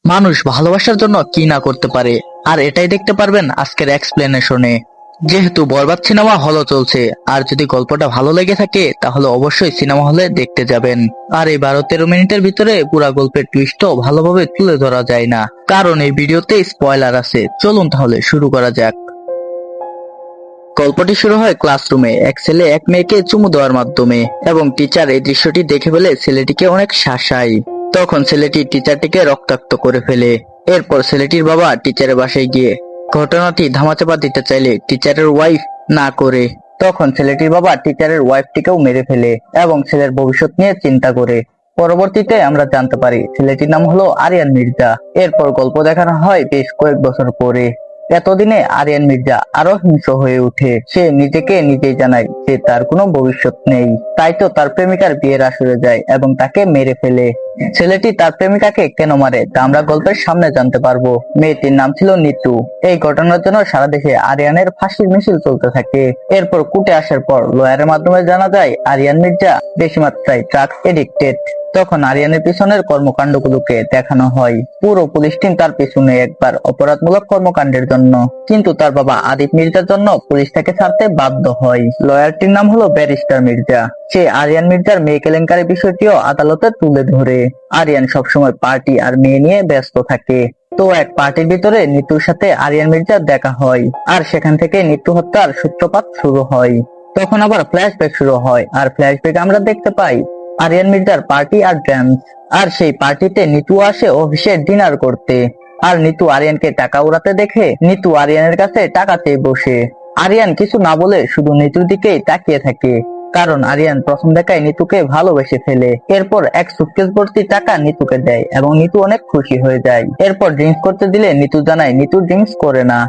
মানুষ ভালোবাসার জন্য কি না করতে পারে, আর এটাই দেখতে পারবেন আজকের এক্সপ্লেনেশনে। যেহেতু বরবাদ সিনেমা হলও চলছে, আর যদি গল্পটা ভালো লেগে থাকে তাহলে অবশ্যই সিনেমা হলে দেখতে যাবেন। আর এই 12-13 মিনিটের ভিতরে পুরা গল্পের টুইস্টও ভালোভাবে তুলে ধরা যায় না, কারণ এই ভিডিওতে স্পয়লার আছে। চলুন তাহলে শুরু করা যাক। গল্পটি শুরু হয় ক্লাসরুমে এক ছেলে এক মেয়েকে চুমু দেওয়ার মাধ্যমে, এবং টিচার এই দৃশ্যটি দেখে ফেলে ছেলেটিকে অনেক শাসায়। তখন ছেলেটি টিচারটিকে রক্তাক্ত করে ফেলে। এরপর ছেলেটির বাবা টিচারের বাসায় গিয়ে ঘটনাটি ধামাচাপা দিতে চাইলে টিচারের ওয়াইফ না করে। তখন ছেলেটির বাবা টিচারের ওয়াইফটিকেও মেরে ফেলে এবং ছেলের ভবিষ্যৎ নিয়ে চিন্তা করে। পরবর্তীতে আমরা জানতে পারি ছেলেটির নাম হলো আরিয়ান মির্জা। এরপর গল্প দেখানো হয় বেশ কয়েক বছর পরে। এতদিনে আরিয়ান মির্জা আরো হিংস্র হয়ে ওঠে। সে নিজেকে নিজেই জানায় যে তার কোনো ভবিষ্যৎ নেই। তাই তো তার প্রেমিকার বিয়ের আসরে যায় এবং তাকে মেরে ফেলে। ছেলেটি তার প্রেমিকাকে কেন মারে তা আমরা গল্পের সামনে জানতে পারবো। মেয়েটির নাম ছিল নিতু। এই ঘটনার জন্য সারা দেশে আরিয়ানের ফাঁসির মিছিল চলতে থাকে। এরপর কোর্টে আসার পর লয়ারের মাধ্যমে জানা যায় আরিয়ান মির্জা বেশি মাত্রায় ড্রাগস এডিক্টেড। তখন আরিয়ানের পিছনের কর্মকাণ্ডগুলোকে দেখানো হয়। পুরো পুলিশ টিম তার পিছনে একবার অপরাধমূলক কর্মকাণ্ডের জন্য, কিন্তু তার বাবা আদিপ মির্জার জন্য পুলিশ তাকে ছাড়তে বাধ্য হয়। লয়ারটির নাম হলো ব্যারিস্টার মির্জা। সে আরিয়ান মির্জার মেয়ে কেলেঙ্কারি বিষয়টিও আদালতে তুলে ধরে। আরিয়ান সবসময় পার্টি আর মেয়ে নিয়ে ব্যস্ত থাকে। তো এক পার্টির ভিতরে নিতুর সাথে আরিয়ান মির্জার দেখা হয়, আর সেখান থেকে নিতু হত্যার সূত্রপাত শুরু হয়। তখন আবার ফ্ল্যাশব্যাক শুরু হয়, আর ফ্ল্যাশব্যাক আমরা দেখতে পাই আরিয়ান মির্জার পার্টি আর ড্যান্স। আর সেই পার্টিতে নিতু আসে অফিসে ডিনার করতে। আর নিতু আরিয়ানকে টাকা উড়াতে দেখে নিতু আরিয়ানের কাছে টাকা চেয়ে বসে। আরিয়ান কিছু না বলে শুধু নিতুর দিকেই তাকিয়ে থাকে, কারণ আরিয়ান প্রথম দেখায় নিতুকে ভালোবেসে ফেলে। এরপর এক সুটকেস ভর্তি টাকা নিতুকে দেয় এবং নিতু অনেক খুশি হয়ে যায়। এরপর ড্রিঙ্কস করতে দিলে নিতু জানায় নিতু ড্রিঙ্কস করে না।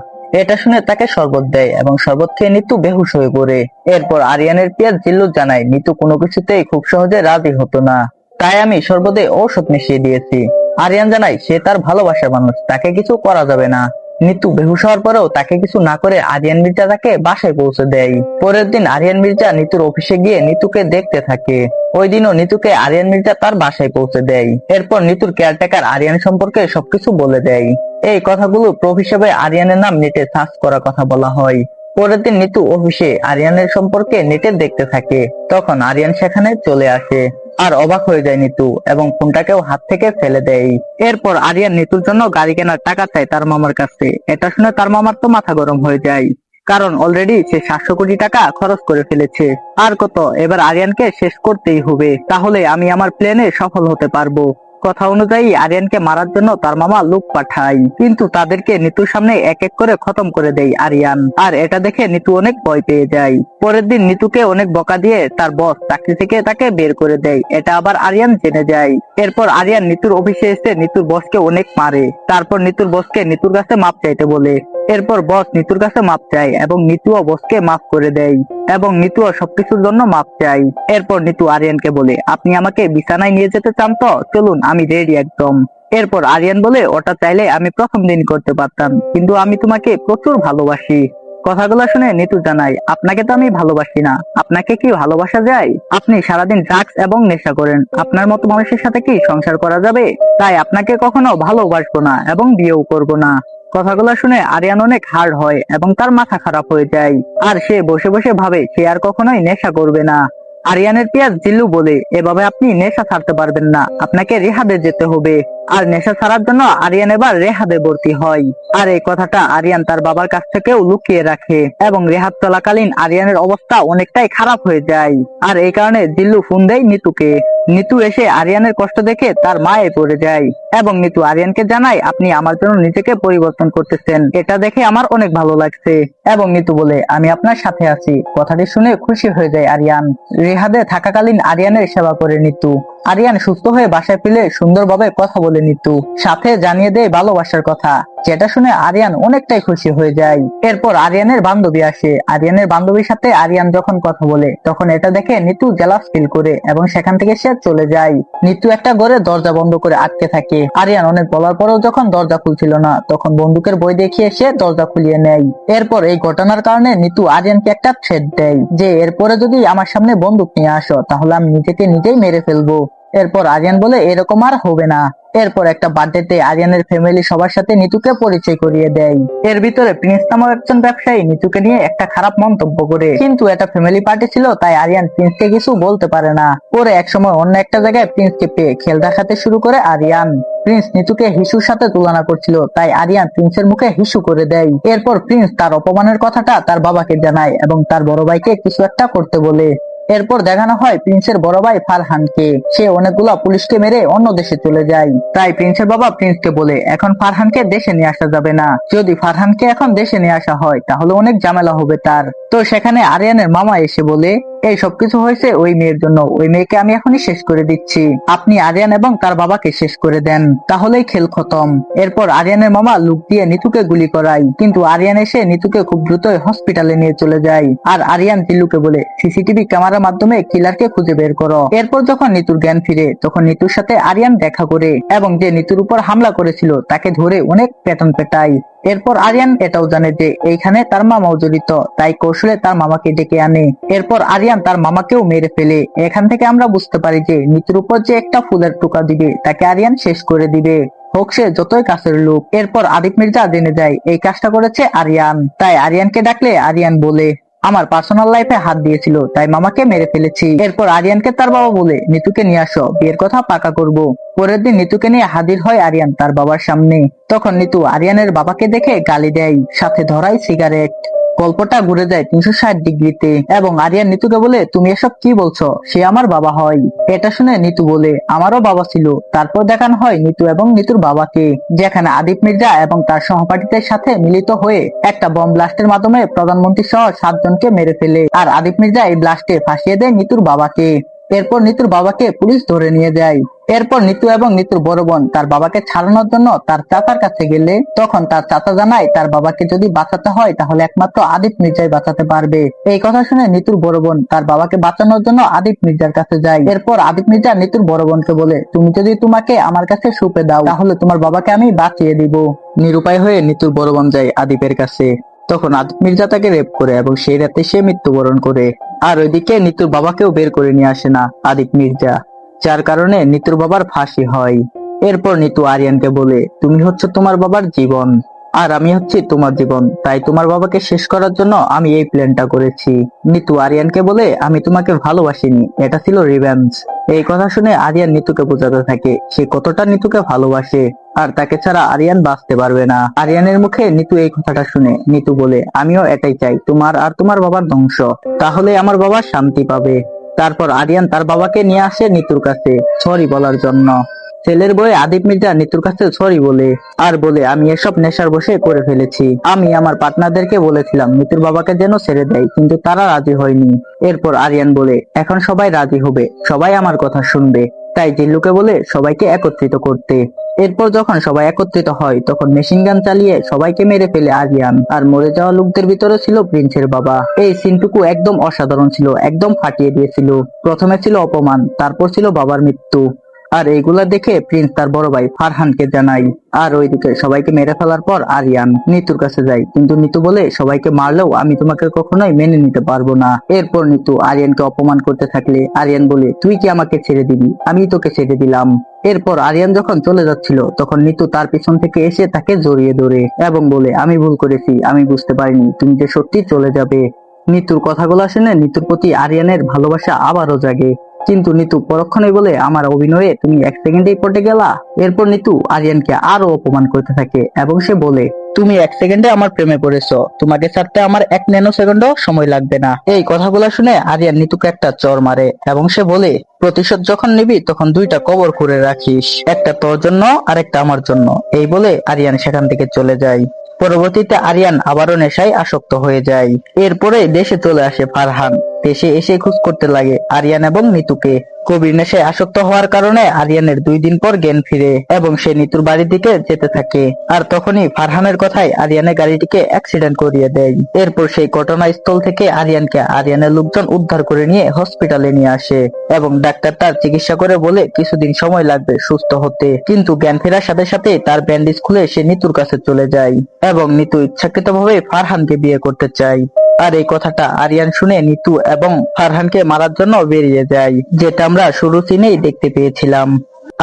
এটা শুনে তাকে শরবত দেয় এবং শরবত খেয়ে নিতু বেহুশ হয়ে পড়ে। এরপর আরিয়ানের পিয়াজ জিল্লু জানায় নিতু কোনো কিছুতেই খুব সহজে রাজি হতো না, তাই আমি শরবতে ঔষধ মিশিয়ে দিয়েছি। আরিয়ান জানায় সে তার ভালোবাসার মানুষ, তাকে কিছু করা যাবে না। নিতু বেহুশ হওয়ার পরেও তাকে কিছু না করে আরিয়ান মির্জা তাকে বাসায় পৌঁছে দেয়। পরের দিন আরিয়ান মির্জা নিতুর অফিসে গিয়ে নিতুকে দেখতে থাকে। ওই দিনও নিতুকে আরিয়ান মির্জা তার বাসায় পৌঁছে দেয়। এরপর নিতুর কেয়ারটেকার আরিয়ান সম্পর্কে সবকিছু বলে দেয়। এই কথাগুলো প্রুফ হিসেবে আরিয়ানের নাম নেটে সার্চ করার কথা বলা হয়। পরের দিন নিতু অফিসে আরিয়ানের সম্পর্কে নেটে দেখতে থাকে। তখন আরিয়ান সেখানে চলে আসে, আর অবাক হয়ে যায় নিতু এবং ফোনটাকেও হাত থেকে ফেলে দেয়। এরপর আরিয়ান নিতুর জন্য গাড়ি কেনার টাকা চায় তার মামার কাছে। এটা শুনে তার মামার তো মাথা গরম হয়ে যায়, কারণ অলরেডি সে 700 কোটি টাকা খরচ করে ফেলেছে। আর কত, এবার আরিয়ানকে শেষ করতেই হবে, তাহলে আমি আমার প্ল্যানে সফল হতে পারবো। কথা অনুযায়ী আরিয়ানকে মারার জন্য তার মামা লোক পাঠায়, কিন্তু তাদেরকে নিতুর সামনে এক এক করে খতম করে দেয় আরিয়ান। আর এটা দেখে নিতু অনেক ভয় পেয়ে যায়। পরের দিন নিতুকে অনেক বকা দিয়ে তার বস চাকরি থেকে তাকে বের করে দেয়। এটা আবার আরিয়ান জেনে যায়। এরপর আরিয়ান নিতুর অফিসে এসে নিতুর বসকে অনেক মারে। তারপর নিতুর বসকে নিতুর কাছে মাপ চাইতে বলে। এরপর বস নিতুর কাছে মাপ চায় এবং নিতুও বসকে মাফ করে দেয়, এবং নিতুও সবকিছুর জন্য মাপ চায়। এরপর নিতু আরিয়ানকে বলে, আপনি আমাকে বিছানায় নিয়ে যেতে চান তো চলুন, আমি রেডি একদম। এরপর আরিয়ান বলে, ওটা চাইলে আমি প্রথম দিন করতে পারতাম, কিন্তু আমি তোমাকে প্রচুর ভালোবাসি। কথাগুলো শুনে নিতু জানায়, আপনাকে তো আমি ভালোবাসি না, আপনাকে কি ভালোবাসা যায়? আপনি সারাদিন ড্রাগস এবং নেশা করেন, আপনার মতো মানুষের সাথে কি সংসার করা যাবে? তাই আপনাকে কখনো ভালোবাসবো না এবং বিয়েও করব না। কথাগুলো শুনে আরিয়ান অনেক হার্ড হয় এবং তার মাথা খারাপ হয়ে যায়। আর সে বসে বসে ভাবে সে আর কখনোই নেশা করবে না। আরিয়ানের পিয়াজ জিল্লু বলে, এভাবে আপনি নেশা ছাড়তে পারবেন না, আপনাকে রেহাবে যেতে হবে। আর নেশা ছাড়ার জন্য আরিয়ান এবার রেহাবে ভর্তি হয়। আর এই কথাটা আরিয়ান তার বাবার কাছ থেকেও লুকিয়ে রাখে, এবং রেহাব চলাকালীন আরিয়ানের অবস্থা অনেকটাই খারাপ হয়ে যায়। আর এই কারণে জিল্লু ফোন দেয় নিতুকে। নিতু এসে আরিয়ানের কষ্ট দেখে তার মায়ে পড়ে যায়, এবং নিতু আরিয়ানকে জানায়, আপনি আমার জন্য নিজেকে পরিবর্তন করতেছেন, এটা দেখে আমার অনেক ভালো লাগছে। এবং নিতু বলে, আমি আপনার সাথে আছি। কথাটি শুনে খুশি হয়ে যায় আরিয়ান। রেহাবে থাকাকালীন আরিয়ানের সেবা করে নিতু। আরিয়ান সুস্থ হয়ে বাসায় ফিরে সুন্দরভাবে কথা বলে নিতু, সাথে জানিয়ে দেয় ভালোবাসার কথা, যেটা শুনে আরিয়ান অনেকটাই খুশি হয়ে যায়। এরপর আরিয়ানের বান্ধবী আসে। আরিয়ানের বান্ধবীর সাথে আরিয়ান যখন কথা বলে তখন এটা দেখে নিতু জেলাস ফিল করে এবং সেখান থেকে সে চলে যায়। নিতু একটা ঘরে দরজা বন্ধ করে আটকে থাকে। আরিয়ান অনেক বলার পরেও যখন দরজা খুলছিল না তখন বন্দুকের ভয় দেখিয়ে সে দরজা খুলিয়ে নেয়। এরপর এই ঘটনার কারণে নিতু আরিয়ানকে একটা থ্রেট দেয় যে এরপরে যদি আমার সামনে বন্দুক নিয়ে আসো তাহলে আমি নিজেকে নিজেই মেরে ফেলবো। এরপর আরিয়ান বলে এরকম আর হবে না। এরপর একটা বার্থডেতে আরিয়ানের ফ্যামিলি সবার সাথে নিতুকে পরিচয় করিয়ে দেয়। এর ভিতরে প্রিন্স নামক একজন ব্যবসায়ী নিতুকে নিয়ে একটা খারাপ মন্তব্য করে, কিন্তু এটা ফ্যামিলি পার্টি ছিল তাই আরিয়ান প্রিন্সকে কিছু বলতে পারে না। পরে একসময় অন্য একটা জায়গায় প্রিন্সকে পেয়ে খেল দেখাতে শুরু করে আরিয়ান। প্রিন্স নিতুকে হিসুর সাথে তুলনা করছিল তাই আরিয়ান প্রিন্সের মুখে হিসু করে দেয়। এরপর প্রিন্স তার অপমানের কথাটা তার বাবাকে জানায় এবং তার বড় ভাইকে কিছু একটা করতে বলে। এরপর দেখানো হয় প্রিন্সের বড় ভাই ফারহানকে। সে অনেকগুলা পুলিশকে মেরে অন্য দেশে চলে যায়। তাই প্রিন্সের বাবা প্রিন্সকে বলে এখন ফারহানকে দেশে নিয়ে আসা যাবে না। যদি ফারহানকে এখন দেশে নিয়ে আসা হয় তাহলে অনেক ঝামেলা হবে তার। তো সেখানে আরিয়ানের মামা এসে বলে এই সবকিছু হয়েছে ওই মেয়ের জন্য, ওই মেয়েকে আমি এখনই শেষ করে দিচ্ছি। আপনি আরিয়ান এবং তার বাবাকে শেষ করে দেন, তাহলেই খেল খতম। এরপর আরিয়ানের মামা লুক দিয়ে নিতুকে গুলি করায়, কিন্তু আরিয়ান এসে নিতুকে খুব দ্রুতই হসপিটালে নিয়ে চলে যায়। আর আরিয়ান জিল্লুকে বলে সিসিটিভি ক্যামেরার মাধ্যমে কিলারকে খুঁজে বের করো। এরপর যখন নিতুর জ্ঞান ফিরে তখন নিতুর সাথে আরিয়ান দেখা করে এবং যে নিতুর উপর হামলা করেছিল তাকে ধরে অনেক পেটন পেটায়। এরপর আরিয়ান এটাও জানে যে এইখানে তার মামাও জড়িত, তাই কৌশলে তার মামাকে ডেকে আনে। এরপর আরিয়ান তার মামাকেও মেরে ফেলে। এখান থেকে আমরা বুঝতে পারি যে নিতুর উপর যে একটা ফুলের টোকা দিবে তাকে আরিয়ান শেষ করে দিবে, হোক সে যতই কাছের লোক। এরপর আদিপ মির্জা জেনে যায় এই কাজটা করেছে আরিয়ান, তাই আরিয়ানকে ডাকলে আরিয়ান বলে আমার পার্সোনাল লাইফে হাত দিয়েছিল তাই মামাকে মেরে ফেলেছি। এরপর আরিয়ানকে তার বাবা বলে নিতুকে নিয়ে আসো, বিয়ের কথা পাকা করব। পরের দিন নিতুকে নিয়ে হাজির হয় আরিয়ান তার বাবার সামনে। তখন নিতু আরিয়ানের বাবাকে দেখে গালি দেয়, সাথে ধরায় সিগারেট। গল্পটা ঘুরে যায় 360 ডিগ্রিতে এবং আরিয়ান নিতুকে বলে তুমি এসব কি বলছো, সে আমার বাবা হয়। এটা শুনে নিতু বলে আমারও বাবা ছিল। তারপর দেখানো হয় নিতু এবং নিতুর বাবাকে, যেখানে আদিপ মির্জা এবং তার সহপাঠীদের সাথে মিলিত হয়ে একটা বম ব্লাস্টের মাধ্যমে প্রধানমন্ত্রী সহ 7 জনকে মেরে ফেলে। আর আদিপ মির্জা এই ব্লাস্টে ফাঁসিয়ে দেয় নিতুর বাবাকে। এরপর নিতুর বাবাকে পুলিশ ধরে নিয়ে যায়। এরপর নিতু এবং নিতুর বড় বোন তার বাবাকে ছাড়ানোর জন্য তার চাচার কাছে গেলে তখন তার চাচা জানায় তার বাবাকে যদি বাঁচাতে হয় তাহলে একমাত্র আদিপ মির্জাই বাঁচাতে পারবে। এই কথা শুনে নিতুর বড় বোন তার বাবাকে বাঁচানোর জন্য আদিপ মির্জার কাছে যায়। এরপর আদিপ মির্জা নিতুর বড় বোনকে বলে তুমি যদি তোমাকে আমার কাছে সুপে দাও তাহলে তোমার বাবাকে আমি বাঁচিয়ে দিব। নিরুপায় হয়ে নিতুর বড় বোন যায় আদিপের কাছে। তখন আদিপ মির্জা তাকে রেপ করে এবং সেই রাতে সে মৃত্যুবরণ করে। আর ওইদিকে নিতুর বাবাকেও বের করে নিয়ে আসে না আদিপ মির্জা, যার কারণে নিতুর বাবার ফাঁসি হয়। এরপর নিতু আরিয়ানকে বলে তুমি হচ্ছে তোমার বাবার জীবন আর আমি হচ্ছি তোমার জীবন, তাই তোমার বাবাকে শেষ করার জন্য আমি এই প্ল্যানটা করেছি। নিতু আরিয়ানকে বলে আমি তোমাকে ভালোবাসিনি, এটা ছিল রিভেঞ্জ। এই কথা শুনে আরিয়ান নিতুকে বোঝাতে থাকে সে কতটা নিতুকে ভালোবাসে আর তাকে ছাড়া আরিয়ান বাঁচতে পারবে না। আরিয়ানের মুখে নিতু এই কথাটা শুনে নিতু বলে আমিও এটাই চাই, তোমার আর তোমার বাবার ধ্বংস, তাহলে আমার বাবা শান্তি পাবে। তারপর আরিয়ান তার বাবাকে নিয়ে আসে নিতুর কাছে সরি বলার জন্য। ছেলের বয়ে আদিপ মির্জা নিতুর কাছে সরি বলে আর বলে আমি এসব নেশার বসে করে ফেলেছি। আমি আমার পার্টনারদেরকে বলেছিলাম নিতুর বাবাকে যেন ছেড়ে দেয়, কিন্তু তারা রাজি হয়নি। এরপর আরিয়ান বলে এখন সবাই রাজি হবে, সবাই আমার কথা শুনবে। তাই জিল্লুকে বলে সবাইকে একত্রিত করতে। এরপর যখন সবাই একত্রিত হয় তখন মেশিন গান চালিয়ে সবাইকে মেরে ফেলে আরিয়ান। আর মরে যাওয়া লোকদের ভিতরে ছিল প্রিন্সের বাবা। এই সিনটুকু একদম অসাধারণ ছিল, একদম ফাটিয়ে দিয়েছিল। প্রথমে ছিল অপমান, তারপর ছিল বাবার মৃত্যু। আর এইগুলা দেখে প্রিন্স তার বড় ভাই ফারহানকে জানায়। আর ওইদিকে সবাইকে মেরে ফেলার পর আরিয়ান নিতুর কাছে যায়, কিন্তু নিতু বলে সবাইকে মারলেও আমি তোমাকে কখনোই মেনে নিতে পারবো না। এরপর নিতু আরিয়ানকে অপমান করতে থাকলে আরিয়ান বলে তুই কি আমাকে ছেড়ে দিবি, আমি তোকে ছেড়ে দিলাম। এরপর আরিয়ান যখন চলে যাচ্ছিল তখন নিতু তার পিছন থেকে এসে তাকে জড়িয়ে ধরে এবং বলে আমি ভুল করেছি, আমি বুঝতে পারিনি তুমি যে সত্যি চলে যাবে। নিতুর কথাগুলো শুনে নিতুর প্রতি আরিয়ানের ভালোবাসা আবারও জাগে, কিন্তু নিতু পরক্ষণেই বলে আমার অভিনয়ে তুমি 1 সেকেন্ডেই পটে গেলা। এরপর নিতু আরিয়ানকে আরো অপমান করতে থাকে এবং সে বলে তুমি 1 সেকেন্ডে আমার প্রেমে পড়েছো, তোমাকে ছাড়তে আমার 1 ন্যানো সেকেন্ডও সময় লাগবে না। এই কথাগুলো শুনে আরিয়ান নিতুকে একটা চর মারে এবং সে বলে প্রতিশোধ যখন নিবি তখন 2টা কবর করে রাখিস, একটা তোর জন্য আর একটা আমার জন্য। এই বলে আরিয়ান সেখান থেকে চলে যায়। পরবর্তীতে আরিয়ান আবারও নেশায় আসক্ত হয়ে যায়। এরপরে দেশে চলে আসে ফারহান। দেশে এসে খোঁজ করতে লাগে আরিয়ান এবং নিতুকে। গভীর নেশায় আসক্ত হওয়ার কারণে আরিয়ানের 2 দিন পর জ্ঞান ফিরে এবং সে নিতুর বাড়ির দিকে যেতে থাকে। আর তখনই ফারহানের কথায় আরিয়ানের গাড়িটিকে অ্যাক্সিডেন্ট করিয়ে দেয়। এরপর সেই ঘটনাস্থল থেকে আরিয়ানকে আরিয়ানের লোকজন উদ্ধার করে নিয়ে হসপিটালে নিয়ে আসে এবং ডাক্তার তার চিকিৎসা করে বলে কিছুদিন সময় লাগবে সুস্থ হতে। কিন্তু জ্ঞান ফেরার সাথে সাথে তার ব্যান্ডেজ খুলে সে নিতুর কাছে চলে যায় এবং নিতু ইচ্ছাকৃতভাবে ফারহানকে বিয়ে করতে চায়। আর এই কথাটা আরিয়ান শুনে নিতু এবং ফারহানকে মারার জন্য বেরিয়ে যায়, যেটা আমরা শুরু সিনেই দেখতে পেয়েছিলাম।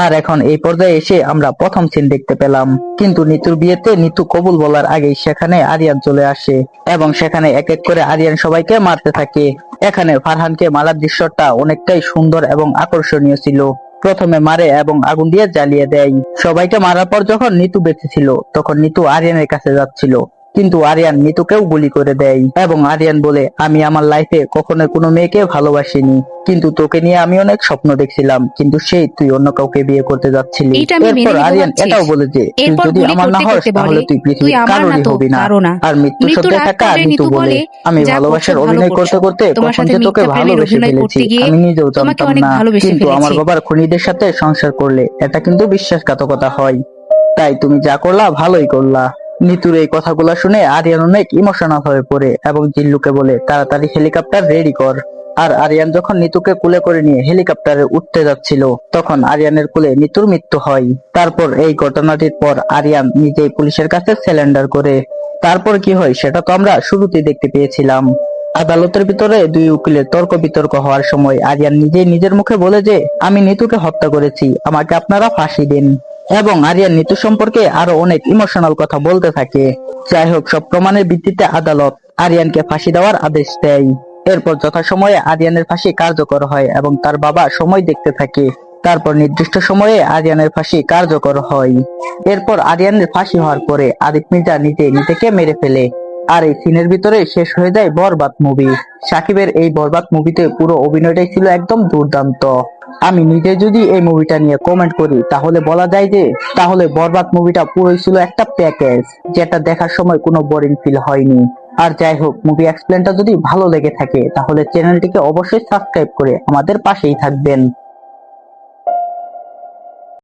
আর এখন এই পর্যায়ে এসে আমরা প্রথম সিন দেখতে পেলাম। কিন্তু নিতুর বিয়েতে নিতু কবুল বলার আগেই সেখানে আরিয়ান চলে আসে এবং সেখানে এক এক করে আরিয়ান সবাইকে মারতে থাকে। এখানে ফারহানকে মারার দৃশ্যটা অনেকটাই সুন্দর এবং আকর্ষণীয় ছিল। প্রথমে মারে এবং আগুন দিয়ে জ্বালিয়ে দেয়। সবাইকে মারার পর যখন নিতু বেঁচে ছিল তখন নিতু আরিয়ানের কাছে যাচ্ছিল, কিন্তু আরিয়ান নিতুকেও গুলি করে দেয় এবং আরিয়ান বলে, আমি আমার লাইফে কখনো কোনো মেয়েকে ভালোবাসিনি, কিন্তু তোকে নিয়ে আমি অনেক স্বপ্ন দেখছিলাম, কিন্তু সেই তুই অন্য কাউকে বিয়ে করতে যাচ্ছিলি। এইটা আমি মেনে এরপর নিবো আরিয়ান ভাবছিস? এটাও বলে যে তুই এরপর যদি গুলি আমার না করতে হস করতে বলে, তাহলে তুই তুই পৃথিবীর আমার না কারোরই তো হবি না। কারো না। আর মৃত্যুর মৃত্যুর সত্যে হাত থাকা ধরে নিতু নিতু বলে, বলে, আমি যা ভালোবাসার করছো ভালো অভিনয় করতে করছো। করতে তোমার কখন সাথে যে তোকে মিথ্যা প্রেমের ভালোবেসে অভিনয় ফেলেছি করতে গিয়ে আমি নিজেও তোমাকে জানতাম অনেক না। ভালোবেসে কিন্তু আমার ফেলেছি। বাবার খুনিদের সাথে সংসার করলে এটা কিন্তু বিশ্বাসঘাতকতা হয়, তাই তুমি যা করলা ভালোই করলা। নিতুর এই কথাগুলো শুনে আরিয়ান অনেক ইমোশনাল হয়ে পড়ে এবং জিল্লুকে বলে, তাড়াতাড়ি হেলিকপ্টার রেডি কর। আর আরিয়ান যখন নিতুকে কুলে করে নিয়ে হেলিকপ্টারে উঠতে যাচ্ছিল তখন আরিয়ানের কোলে নিতুর মৃত্যু হয়। তারপর এই ঘটনাটির পর আরিয়ান নিজেই পুলিশের কাছে সারেন্ডার করে। তারপর কি হয় সেটা তো আমরা শুরুতেই দেখতে পেয়েছিলাম। আদালতের ভিতরে দুই উকিলের তর্ক বিতর্ক হওয়ার সময় আরিয়ান নিজেই নিজের মুখে বলে যে, আমি নিতুকে হত্যা করেছি, আমাকে আপনারা ফাঁসি দিন। এবং আরিয়ান নিতু সম্পর্কে আরো অনেক ইমোশনাল কথা বলতে থাকে। যাই হোক, সব প্রমাণের ভিত্তিতে আদালত আরিয়ানকে ফাঁসি দেওয়ার আদেশ দেয়। এরপর যথাসময়ে আরিয়ানের ফাঁসি কার্যকর হয় এবং তার বাবা সময় দেখতে থাকে। তারপর নির্দিষ্ট সময়ে আরিয়ানের ফাঁসি কার্যকর হয়। এরপর আরিয়ানের ফাঁসি হওয়ার পরে আদিত মির্জা নিজে নিজেকে মেরে ফেলে। আর এই সিনের ভিতরে শেষ হয়ে যায় বরবাদ মুভি। সাকিবের এই বরবাদ মুভিতে পুরো অভিনয়টাই ছিল একদম দুর্দান্ত। আমি নিজে যদি এই মুভিটা নিয়ে কমেন্ট করি তাহলে বলা যায় যে তাহলে বরবাদ মুভিটা পুরোই ছিল একটা প্যাকেজ, যেটা দেখার সময় কোনো বোরিং ফিল হয়নি। আর যাই হোক, মুভি এক্সপ্লেনটা যদি ভালো লেগে থাকে তাহলে চ্যানেলটিকে অবশ্যই সাবস্ক্রাইব করে আমাদের পাশেই থাকবেন।